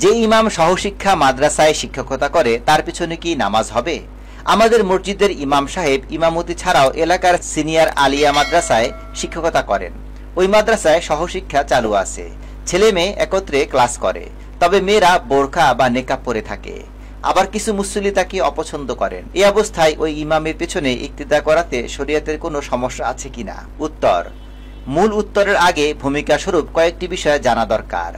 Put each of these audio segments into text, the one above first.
যে ইমাম সহশিক্ষা মাদ্রাসায় শিক্ষকতা করে তার পিছনে কি নামাজ হবে? আমাদের মসজিদের ইমাম সাহেব ইমামতি ছাড়াও এলাকার সিনিয়র আলিয়া মাদ্রাসায় শিক্ষকতা করেন। ওই মাদ্রাসায় সহশিক্ষা চালু আছে, ছেলে মেয়ে একত্রে ক্লাস করে, তবে মেয়েরা বোরখা বা নেকাব পরে থাকে। আবার কিছু মুসল্লি তাকে অপছন্দ করেন। এই অবস্থায় ওই ইমামের পেছনে ইক্তিদা করাতে শরীয়তের কোনো সমস্যা আছে কিনা? উত্তর: মূল উত্তরের আগে ভূমিকা স্বরূপ কয়েকটি বিষয় জানা দরকার।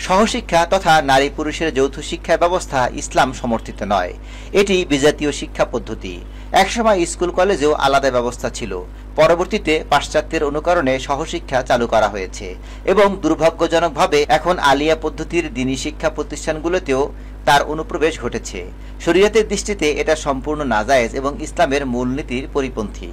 সহশিক্ষা তথা নারী পুরুষের যৌথ শিক্ষা ব্যবস্থা ইসলাম সমর্থিত নয়। এটি বিজাতীয় শিক্ষা পদ্ধতি। একসময় স্কুল কলেজেও আলাদা ব্যবস্থা ছিল, পরবর্তীতে পাশ্চাত্যের অনুকরণে সহশিক্ষা চালু করা হয়েছে এবং দুর্ভাগ্যজনকভাবে এখন আলিয়া পদ্ধতির দ্বীনি শিক্ষা প্রতিষ্ঠানগুলোতেও তার অনুপ্রবেশ ঘটেছে। শরীয়তের দৃষ্টিতে এটা সম্পূর্ণ নাজায়েজ এবং ইসলামের মূলনীতির পরিপন্থী।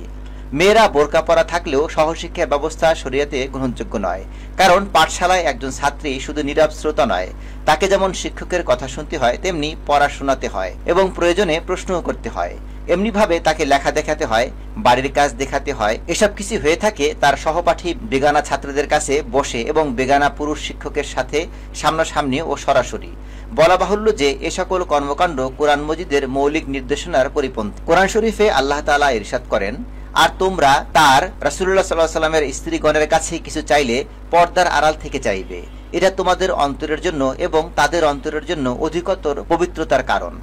মেয়েরা বোরকা পরা থাকলেও সহশিক্ষা ব্যবস্থা শরীয়তে গ্রহণযোগ্য নয়, কারণ পাঠশালায় একজন ছাত্রী শুধু নীরব শ্রোতা নয়, তাকে যেমন শিক্ষকের কথা শুনতে হয় তেমনি পড়া শোনাতে হয় এবং প্রয়োজনে প্রশ্নও করতে হয়। এমনিভাবে তাকে লেখা দেখাতে হয়, বাড়ির কাজ দেখাতে হয়। এসব কিছু হয়ে থাকে তার সহপাঠী বেগানা ছাত্রদের কাছে বসে এবং বেগানা পুরুষ শিক্ষকের সাথে সামনাসামনি ও সরাসরি। বলা বাহুল্য যে এ সকল কর্মকাণ্ড কোরআন মজিদের মৌলিক নির্দেশনার পরিপন্থী। কোরআন শরীফে আল্লাহ তাআলা ইরশাদ করেন, আর তোমরা তার রাসূলুল্লাহ সাল্লাল্লাহু আলাইহি ওয়াসাল্লামের স্ত্রীগণের কাছে কিছু চাইলে পর্দার আড়াল থেকে চাইবে, এটা তোমাদের অন্তরের জন্য এবং তাদের অন্তরের জন্য অধিকতর পবিত্রতার কারণ।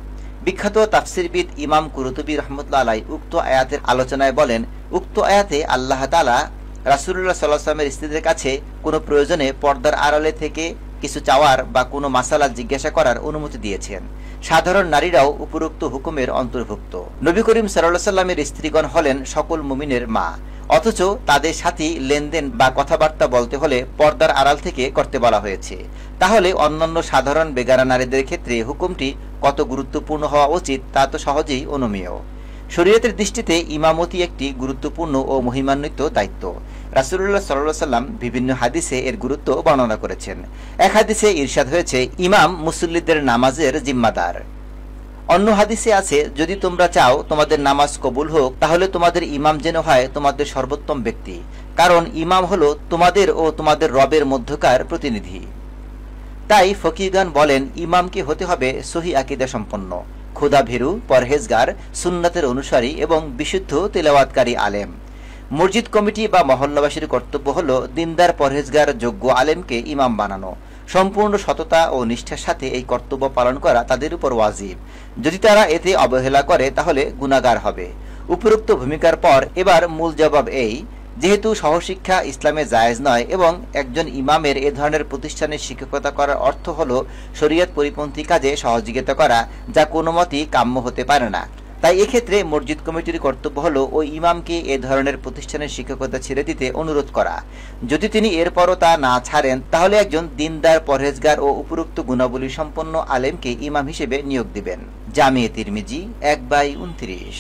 বিখ্যাত তাফসিরবিদ ইমাম কুরতুবী রাহমাতুল্লাহ আলাইহি উক্ত আয়াতের আলোচনায় বলেন, উক্ত আয়াতে আল্লাহ তাআলা রাসূলুল্লাহ সাল্লাল্লাহু আলাইহি ওয়াসাল্লামের স্ত্রীদের কাছে কোনো প্রয়োজনে পর্দার আড়ালে থেকে কিছু চাওয়ার বা কোনো মাসালা জিজ্ঞাসা করার অনুমতি দিয়েছেন। সাধারণ নারীরাও উপরোক্ত হুকুমের অন্তর্ভুক্ত। নবী করিম সাল্লাল্লাহু আলাইহি ওয়াসাল্লামের স্ত্রীগণ হলেন সকল মুমিনের মা, অথচ তাদের সাথে লেনদেন বা কথাবার্তা বলতে হলে পর্দার আড়াল থেকে করতে বলা হয়েছে। তাহলে অন্যান্য সাধারণ বেগানা নারীদের ক্ষেত্রে হুকুমটি কত গুরুত্বপূর্ণ হওয়া উচিত তা তো সহজেই অনুমেয়। শরীয়তের দৃষ্টিতে ইমামতি একটি গুরুত্বপূর্ণ ও মহিমান্বিত দায়িত্ব। রাসূলুল্লাহ সাল্লাল্লাহু আলাইহি ওয়াসাল্লাম বিভিন্ন হাদিসে এর গুরুত্ব বর্ণনা করেছেন। এক হাদিসে ইরশাদ হয়েছে, ইমাম মুসল্লিদের নামাজের জিম্মাদার। অন্য হাদিসে আছে, যদি তোমরা চাও তোমাদের নামাজ কবুল হোক তাহলে তোমাদের ইমাম যেন হয় তোমাদের সর্বোত্তম ব্যক্তি, কারণ ইমাম হলো তোমাদের ও তোমাদের রবের মধ্যকার প্রতিনিধি। তাই ফকিহগণ বলেন, ইমামকে হতে হবে সহিহ আকীদা সম্পন্ন, খোদাভীরু, পরহেজগার, সুন্নাতের অনুসারী এবং বিশুদ্ধ তেলাওয়াতকারী আলেম। মসজিদ কমিটি বা মহল্লাবাসীর কর্তব্য হল দিনদার পরহেজগার যোগ্য আলেমকে ইমাম বানানো। সম্পূর্ণ সততা ও নিষ্ঠার সাথে এই কর্তব্য পালন করা তাদের উপর ওয়াজিব। যদি তারা এতে অবহেলা করে তাহলে গুনাহগার হবে। উপরোক্ত ভূমিকার পর এবার মূল জবাব এই, যেহেতু সহশিক্ষা ইসলামে জায়েজ নয় এবং একজন ইমামের এ ধরনের প্রতিষ্ঠানে শিক্ষকতা করার অর্থ হল শরীয়ত পরিপন্থী কাজে সহযোগিতা করা, যা কোনো মতেই কাম্য হতে পারে না। তাই এক্ষেত্রে মসজিদ কমিটির কর্তব্য হলো ওই ইমামকে এ ধরনের প্রতিষ্ঠানের শিক্ষকতা ছেড়ে দিতে অনুরোধ করা। যদি তিনি এরপরও তা না ছাড়েন তাহলে একজন দিনদার, পরহেজগার ও উপরোক্ত গুণাবলী সম্পন্ন আলেমকে ইমাম হিসেবে নিয়োগ দিবেন। জামিয়ে তিরমিজি 1/29।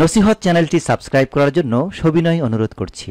নসিহত চ্যানেলটি সাবস্ক্রাইব করার জন্য সবিনয় অনুরোধ করছি।